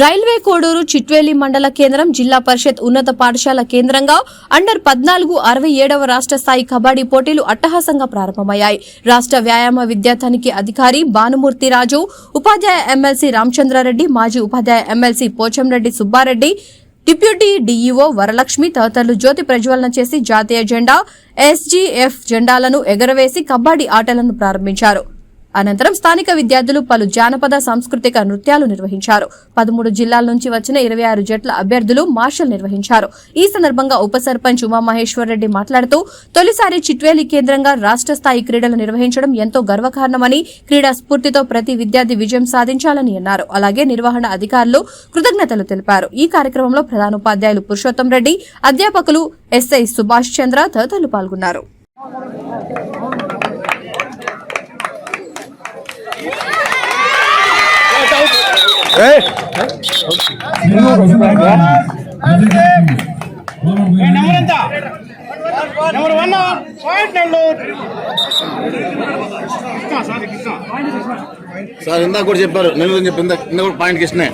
Railway Koduru Chitveli మండల కేంద్రం జిల్లా పరిషత్ ఉన్నత పాఠశాల కేంద్రంగా అండర్ 14 67వ రాష్ట్ర స్థాయి కబడ్డీ పోటీలు అట్టహాసంగా ప్రారంభమయ్యాయి. రాష్ట్ర వ్యాయామ విద్యా తనిఖీ అధికారి భానుమూర్తి రాజు, ఉపాధ్యాయ ఎమ్మెల్సీ రామచంద్రారెడ్డి, మాజీ ఉపాధ్యాయ MLC Pocham Reddy Subba Reddy, deputy DEO Varalakshmi తదితరులు జ్యోతి ప్రజ్వలన చేసి జాతీయ జెండా, ఎస్జీఎఫ్ జెండాలను ఎగరవేసి కబడ్డీ ఆటలను ప్రారంభించారు. అనంతరం స్థానిక విద్యార్థులు పలు జానపద సాంస్కృతిక నృత్యాలు నిర్వహించారు. 13 జిల్లాల నుంచి వచ్చిన 26 జట్ల అభ్యర్థులు మార్షల్ నిర్వహించారు. ఈ సందర్భంగా ఉప సర్పంచ్ ఉమామహేశ్వరరెడ్డి మాట్లాడుతూ తొలిసారి చిట్వేలి కేంద్రంగా రాష్ట్ర స్థాయి క్రీడలు నిర్వహించడం ఎంతో గర్వకారణమని, క్రీడా స్ఫూర్తితో ప్రతి విద్యార్థి విజయం సాధించాలని అన్నారు. అలాగే నిర్వహణ అధికారులు కృతజ్ఞతలు తెలిపారు. ఈ కార్యక్రమంలో ప్రధానోపాధ్యాయులు పురుషోత్తం రెడ్డి, అధ్యాపకులు ఎస్ఐ సుభాష్ చంద్ర తదితరులు పాల్గొన్నారు. సార్ ఇందాక కూడా చెప్పారు, నెల్లూరు చెప్పి ఇందాక కూడా పాయింట్కి ఇచ్చినాయి.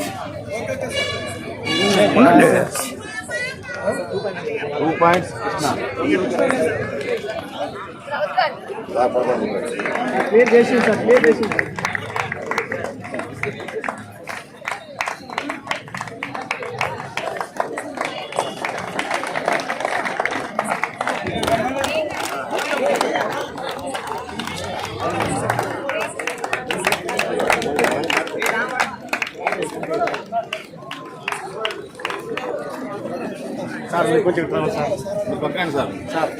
2 పాయింట్స్ క్లియర్ చేసి సార్, క్లియర్ చేసి సార్ మీరు కొంచెం సార్ మీరు పక్కన సార్ సార్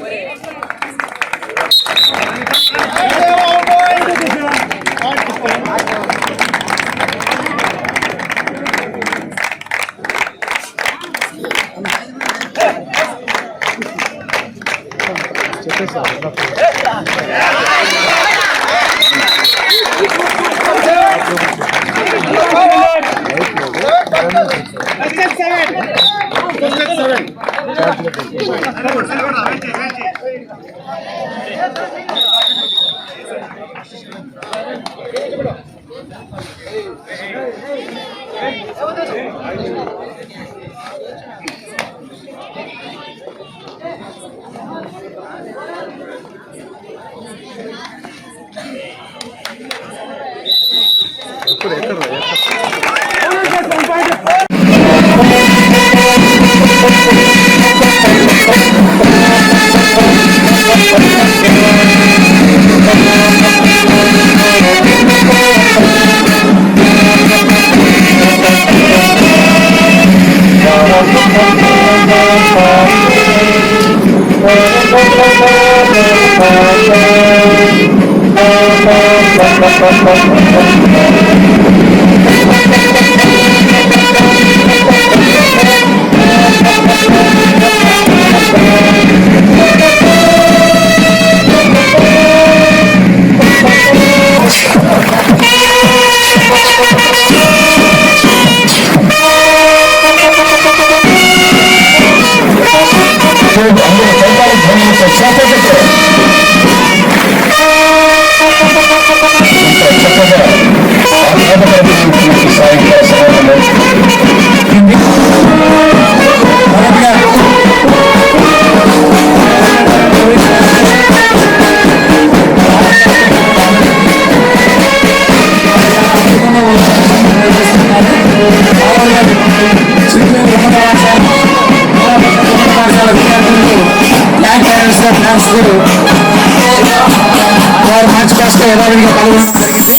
వారు మంచి కష్టం యథావిధిగా పాల్గొనడం జరిగింది.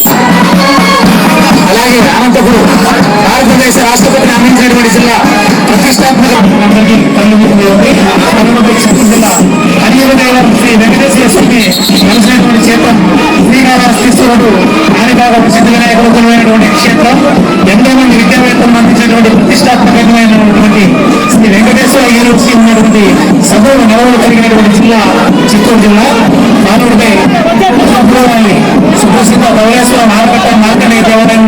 అలాగే అనంతపురం భారతదేశ రాష్ట్రపతిని అందించినటువంటి జిల్లా ప్రతిష్టాత్మక జిల్లా అదేవిధంగా శ్రీ వెంకటేశ్వర స్వామి కలిసినటువంటి క్షేత్రం శ్రీకాళహస్తీశ్వరుడు ఆదిభాగ ప్రసిద్ధ వినాయకులైనటువంటి క్షేత్రం. ఎంతో మంది విద్యావేత్తలను అందించినటువంటి ప్రతిష్టాత్మకమైనటువంటి శ్రీ వెంకటేశ్వర యూనివర్సిటీ ఉన్నటువంటి సభలు నెలవులు కలిగినటువంటి జిల్లా చిత్తూరు జిల్లా. మానవుడిపై సుప్రసిద్ధ ధవళేశ్వర